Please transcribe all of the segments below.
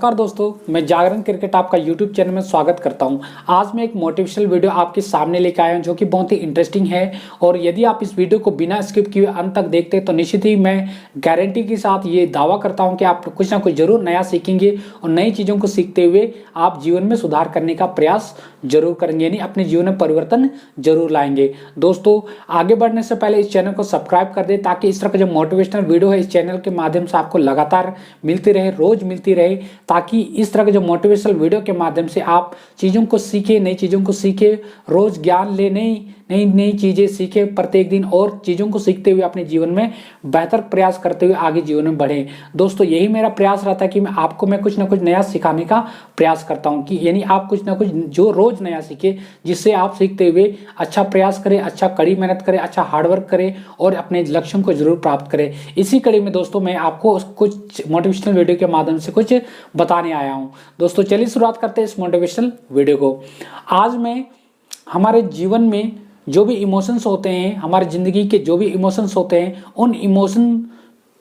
नमस्कार दोस्तों, मैं जागरण क्रिकेट आपका यूट्यूब चैनल में स्वागत करता हूं। आज मैं एक मोटिवेशनल वीडियो आपके सामने लेकर आया हूं जो कि बहुत ही इंटरेस्टिंग है। और यदि आप इस वीडियो को बिना स्किप किए अंत तक देखते हैं तो निश्चित ही मैं गारंटी के साथ ये दावा करता हूं कि आप कुछ ना कुछ जरूर नया सीखेंगे और नई चीज़ों को सीखते हुए आप जीवन में सुधार करने का प्रयास जरूर करेंगे, यानी अपने जीवन में परिवर्तन जरूर लाएंगे। दोस्तों, आगे बढ़ने से पहले इस चैनल को सब्सक्राइब कर दें ताकि इस तरह का जो मोटिवेशनल वीडियो है इस चैनल के माध्यम से आपको लगातार मिलती रहे, रोज मिलती रहे, ताकि इस तरह के जो मोटिवेशनल वीडियो के माध्यम से आप चीज़ों को सीखें, नई चीज़ों को सीखें, रोज ज्ञान ले, नई नई चीज़ें सीखें प्रत्येक दिन और चीज़ों को सीखते हुए अपने जीवन में बेहतर प्रयास करते हुए आगे जीवन में बढ़ें। दोस्तों, यही मेरा प्रयास रहता है कि मैं कुछ ना कुछ नया सिखाने का प्रयास करता हूं कि यानी आप कुछ ना कुछ जो रोज नया सीखें, जिससे आप सीखते हुए अच्छा प्रयास करें, अच्छा कड़ी मेहनत करें, अच्छा हार्डवर्क करें और अपने लक्ष्यों को जरूर प्राप्त करें। इसी कड़ी में दोस्तों मैं आपको कुछ मोटिवेशनल वीडियो के माध्यम से कुछ बताने आया हूं। दोस्तों, चलिए शुरुआत करते हैं इस मोटिवेशनल वीडियो को। आज मैं हमारे जीवन में जो भी इमोशंस होते हैं, हमारी ज़िंदगी के जो भी इमोशंस होते हैं, उन इमोशन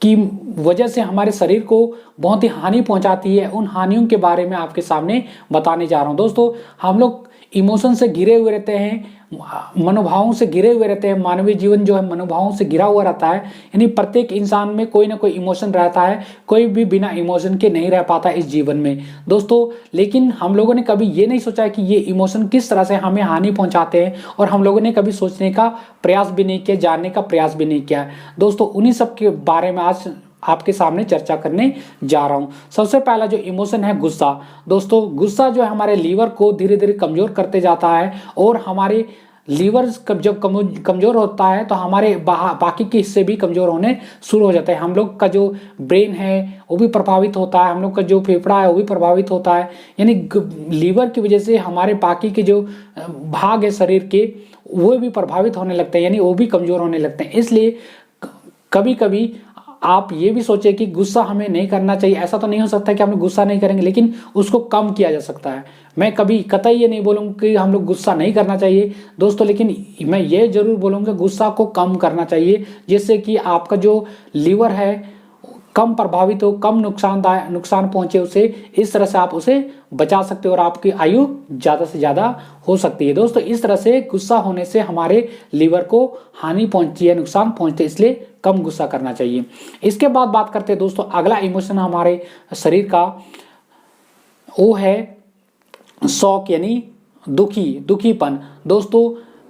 की वजह से हमारे शरीर को बहुत ही हानि पहुंचाती है, उन हानियों के बारे में आपके सामने बताने जा रहा हूं। दोस्तों, हम लोग इमोशन से घिरे हुए रहते हैं, मनोभावों से घिरे हुए रहते हैं। मानवीय जीवन जो है मनोभावों से घिरा हुआ रहता है, यानी प्रत्येक इंसान में कोई ना कोई इमोशन रहता है, कोई भी बिना इमोशन के नहीं रह पाता इस जीवन में दोस्तों। लेकिन हम लोगों ने कभी ये नहीं सोचा कि ये इमोशन किस तरह से हमें हानि पहुंचाते हैं, और हम लोगों ने कभी सोचने का प्रयास भी नहीं किया, जानने का प्रयास भी नहीं किया। दोस्तों, उन्हीं सब के बारे में आज आपके सामने चर्चा करने जा रहा हूं। सबसे पहला जो इमोशन है गुस्सा। दोस्तों, गुस्सा जो है हमारे लीवर को धीरे धीरे कमजोर करते जाता है, और हमारे लीवर जब कमजोर होता है तो हमारे बाकी के हिस्से भी कमजोर होने शुरू हो जाते हैं। हम लोग का जो ब्रेन है वो भी प्रभावित होता है, हम लोग का जो फेफड़ा है वो भी प्रभावित होता है। यानी लीवर की वजह से हमारे बाकी के जो भाग है शरीर के वो भी प्रभावित होने लगते हैं, यानी वो भी कमजोर होने लगते हैं। इसलिए कभी कभी आप ये भी सोचें कि गुस्सा हमें नहीं करना चाहिए। ऐसा तो नहीं हो सकता कि हम लोग गुस्सा नहीं करेंगे, लेकिन उसको कम किया जा सकता है। मैं कभी कतई ये नहीं बोलूँगा कि हम लोग गुस्सा नहीं करना चाहिए दोस्तों, लेकिन मैं ये जरूर बोलूँगा गुस्सा को कम करना चाहिए, जिससे कि आपका जो लीवर है कम प्रभावित हो, कम नुकसान पहुंचे उसे। इस तरह से आप उसे बचा सकते हो और आपकी आयु ज़्यादा से ज़्यादा हो सकती है। दोस्तों, इस तरह से गुस्सा होने से हमारे लीवर को हानि पहुंचती है, नुकसान पहुंचते, इसलिए कम गुस्सा करना चाहिए। इसके बाद बात करते हैं दोस्तों, अगला इमोशन हमारे शरीर का वो है शौक, यानी दुखीपन। दोस्तों,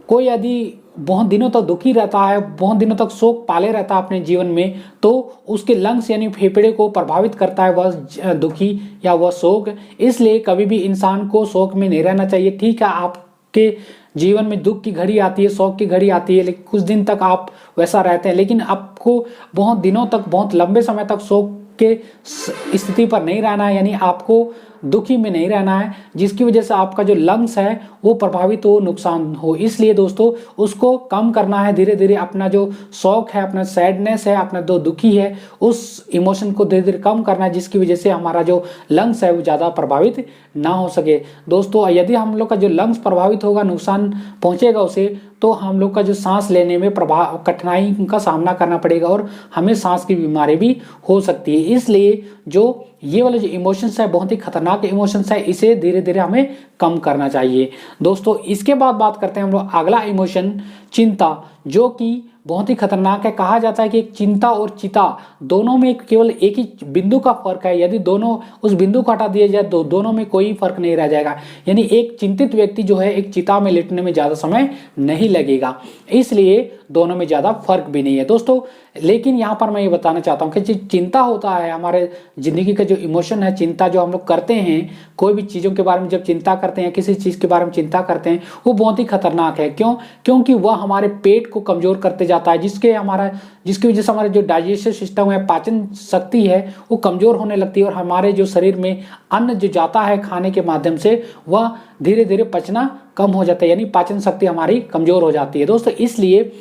कोई यदि बहुत दिनों तक दुखी रहता है, बहुत दिनों तक शोक पाले रहता है अपने जीवन में, तो उसके लंग्स यानी फेफड़े को प्रभावित करता है वह दुखी या वह शोक। इसलिए कभी भी इंसान को शोक में नहीं रहना चाहिए। ठीक है, आपके जीवन में दुख की घड़ी आती है, शौक की घड़ी आती है, लेकिन कुछ दिन तक आप वैसा रहते हैं, लेकिन आपको बहुत दिनों तक, बहुत लंबे समय तक शौक के स्थिति पर नहीं रहना है, यानी आपको दुखी में नहीं रहना है, जिसकी वजह से आपका जो लंग्स है वो प्रभावित हो, नुकसान हो। इसलिए दोस्तों, उसको कम करना है धीरे धीरे। अपना जो शौक है, अपना सैडनेस है, अपना जो दुखी है, उस इमोशन को धीरे धीरे कम करना है, जिसकी वजह से हमारा जो लंग्स है वो ज़्यादा प्रभावित ना हो सके। दोस्तों, यदि हम लोग का जो लंग्स प्रभावित होगा, नुकसान पहुँचेगा उसे, तो हम लोग का जो सांस लेने में कठिनाई का सामना करना पड़ेगा और हमें सांस की बीमारी भी हो सकती है। इसलिए जो ये वाले जो इमोशंस है बहुत ही खतरनाक इमोशंस है, इसे धीरे धीरे हमें कम करना चाहिए। दोस्तों, इसके बाद बात करते हैं हम लोग अगला इमोशन चिंता, जो कि बहुत ही खतरनाक है। कहा जाता है कि एक चिंता और चिता दोनों में केवल एक ही बिंदु का फर्क है। यदि दोनों उस बिंदु को हटा दिया जाए तो दोनों में कोई फर्क नहीं रह जाएगा। यानी एक चिंतित व्यक्ति जो है एक चिता में लेटने में ज़्यादा समय नहीं लगेगा, इसलिए दोनों में ज़्यादा फर्क भी नहीं है दोस्तों। लेकिन यहाँ पर मैं ये बताना चाहता हूँ कि जो चिंता होता है, हमारे ज़िंदगी का जो इमोशन है, चिंता जो हम लोग करते हैं, कोई भी चीज़ों के बारे में जब चिंता करते हैं, किसी चीज़ के बारे में चिंता करते हैं, वो बहुत ही खतरनाक है। क्योंकि वह हमारे पेट को कमज़ोर करते जाता है, जिसकी वजह से हमारे जो डाइजेस्टिव सिस्टम है, पाचन शक्ति है, वो कमज़ोर होने लगती है, और हमारे जो शरीर में अन्न जो जाता है खाने के माध्यम से, वह धीरे धीरे पचना कम हो जाता है, यानी पाचन शक्ति हमारी कमज़ोर हो जाती है दोस्तों। इसलिए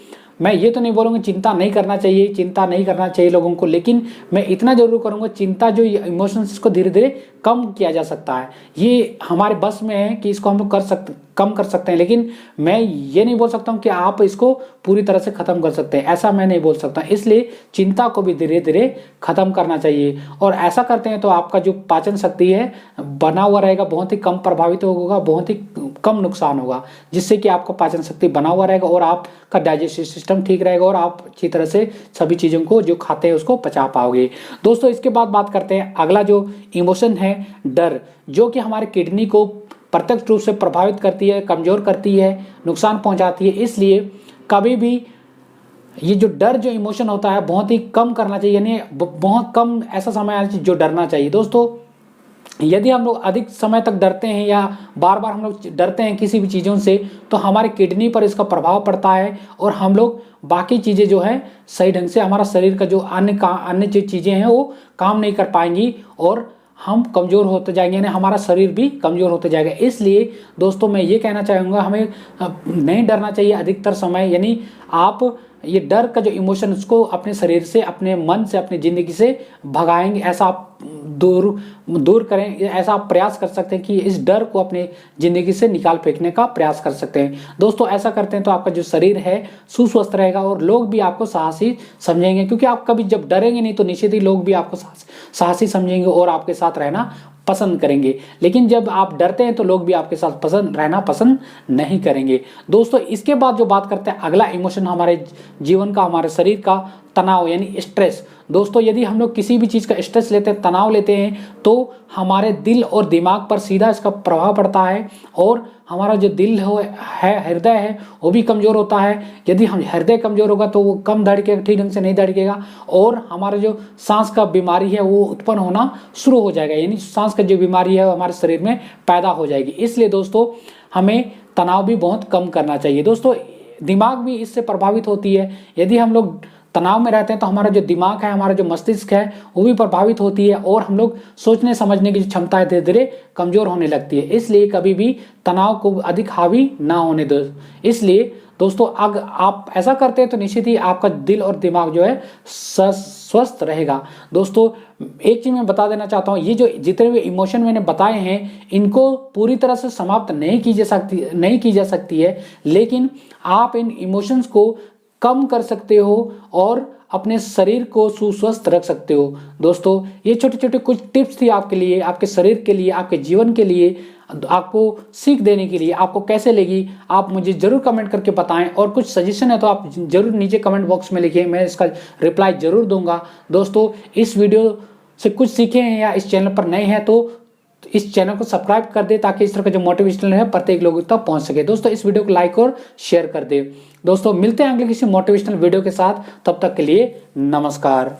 मैं ये तो नहीं बोलूँगा चिंता नहीं करना चाहिए लोगों को, लेकिन मैं इतना जरूर करूँगा, चिंता जो इमोशंस, इसको धीरे धीरे कम किया जा सकता है। ये हमारे बस में है कि इसको हम लोग कम कर सकते हैं, लेकिन मैं ये नहीं बोल सकता हूँ कि आप इसको पूरी तरह से खत्म कर सकते हैं, ऐसा मैं नहीं बोल सकता। इसलिए चिंता को भी धीरे धीरे खत्म करना चाहिए, और ऐसा करते हैं तो आपका जो पाचन शक्ति है बना हुआ रहेगा, बहुत ही कम प्रभावित होगा, बहुत ही कम नुकसान होगा, जिससे कि आपका पाचन शक्ति बना हुआ रहेगा और आपका डाइजेस्टिव सिस्टम ठीक रहेगा और आप अच्छी तरह से सभी चीज़ों को जो खाते हैं उसको पचा पाओगे। दोस्तों इसके बाद बात करते हैं अगला जो इमोशन है डर, जो कि हमारे किडनी को प्रत्यक्ष रूप से प्रभावित करती है, कमजोर करती है, नुकसान पहुंचाती है। इसलिए कभी भी ये जो डर जो इमोशन होता है बहुत ही कम करना चाहिए, यानी बहुत कम ऐसा समय आना चाहिए जो डरना चाहिए। दोस्तों यदि हम लोग अधिक समय तक डरते हैं या बार बार हम लोग डरते हैं किसी भी चीज़ों से, तो हमारे किडनी पर इसका प्रभाव पड़ता है और हम लोग बाकी चीज़ें जो है सही ढंग से, हमारा शरीर का जो अन्य जो चीज़ें हैं वो काम नहीं कर पाएंगी और हम कमज़ोर होते जाएंगे, यानी हमारा शरीर भी कमज़ोर होते जाएगा। इसलिए दोस्तों मैं ये कहना चाहूँगा, हमें नहीं डरना चाहिए अधिकतर समय, यानी आप ये डर का जो इमोशन उसको अपने शरीर से, अपने मन से, अपनी ज़िंदगी से भगाएंगे, ऐसा आप दूर करें, ऐसा आप प्रयास कर सकते हैं कि इस डर को अपने ज़िंदगी से निकाल फेंकने का प्रयास कर सकते हैं। दोस्तों ऐसा करते हैं तो आपका जो शरीर है सुस्वस्थ रहेगा और लोग भी आपको साहसी समझेंगे, क्योंकि आप कभी जब डरेंगे नहीं तो निश्चित ही लोग भी आपको साहसी समझेंगे और आपके साथ रहना पसंद करेंगे। लेकिन जब आप डरते हैं तो लोग भी आपके साथ रहना पसंद नहीं करेंगे। दोस्तों इसके बाद जो बात करते हैं अगला इमोशन हमारे जीवन का, हमारे शरीर का, तनाव यानी स्ट्रेस। दोस्तों यदि हम लोग किसी भी चीज़ का स्ट्रेस लेते हैं, तनाव लेते हैं, तो हमारे दिल और दिमाग पर सीधा इसका प्रभाव पड़ता है और हमारा जो दिल है, हृदय है, वो भी कमज़ोर होता है। यदि हम हृदय कमज़ोर होगा तो वो कम धड़केगा, ठीक ढंग से नहीं धड़केगा और हमारा जो सांस का बीमारी है वो उत्पन्न होना शुरू हो जाएगा, यानी सांस का जो बीमारी है वो हमारे शरीर में पैदा हो जाएगी। इसलिए दोस्तों हमें तनाव भी बहुत कम करना चाहिए। दोस्तों दिमाग भी इससे प्रभावित होती है, यदि हम लोग तनाव में रहते हैं तो हमारा जो दिमाग है, हमारा जो मस्तिष्क है वो भी प्रभावित होती है और हम लोग सोचने समझने की क्षमता है धीरे धीरे कमजोर होने लगती है। इसलिए कभी भी तनाव को अधिक हावी ना होने दो। इसलिए दोस्तों अगर आप ऐसा करते हैं तो निश्चित ही आपका दिल और दिमाग जो है स्वस्थ रहेगा। दोस्तों एक चीज मैं बता देना चाहता हूँ, ये जो जितने भी इमोशन मैंने बताए हैं इनको पूरी तरह से समाप्त नहीं की जा सकती है, लेकिन आप इन इमोशंस को कम कर सकते हो और अपने शरीर को सुस्वस्थ रख सकते हो। दोस्तों ये छोटे छोटे कुछ टिप्स थी आपके लिए, आपके शरीर के लिए, आपके जीवन के लिए, आपको सीख देने के लिए। आपको कैसे लगी आप मुझे जरूर कमेंट करके बताएं और कुछ सजेशन है तो आप जरूर नीचे कमेंट बॉक्स में लिखिए, मैं इसका रिप्लाई जरूर दूंगा। दोस्तों इस वीडियो से कुछ सीखे हैं या इस चैनल पर नए हैं तो इस चैनल को सब्सक्राइब कर दे ताकि इस तरह का जो मोटिवेशनल है प्रत्येक लोगों तक पहुंच सके। दोस्तों इस वीडियो को लाइक और शेयर कर दे। दोस्तों मिलते हैं अगले किसी मोटिवेशनल वीडियो के साथ, तब तक के लिए नमस्कार।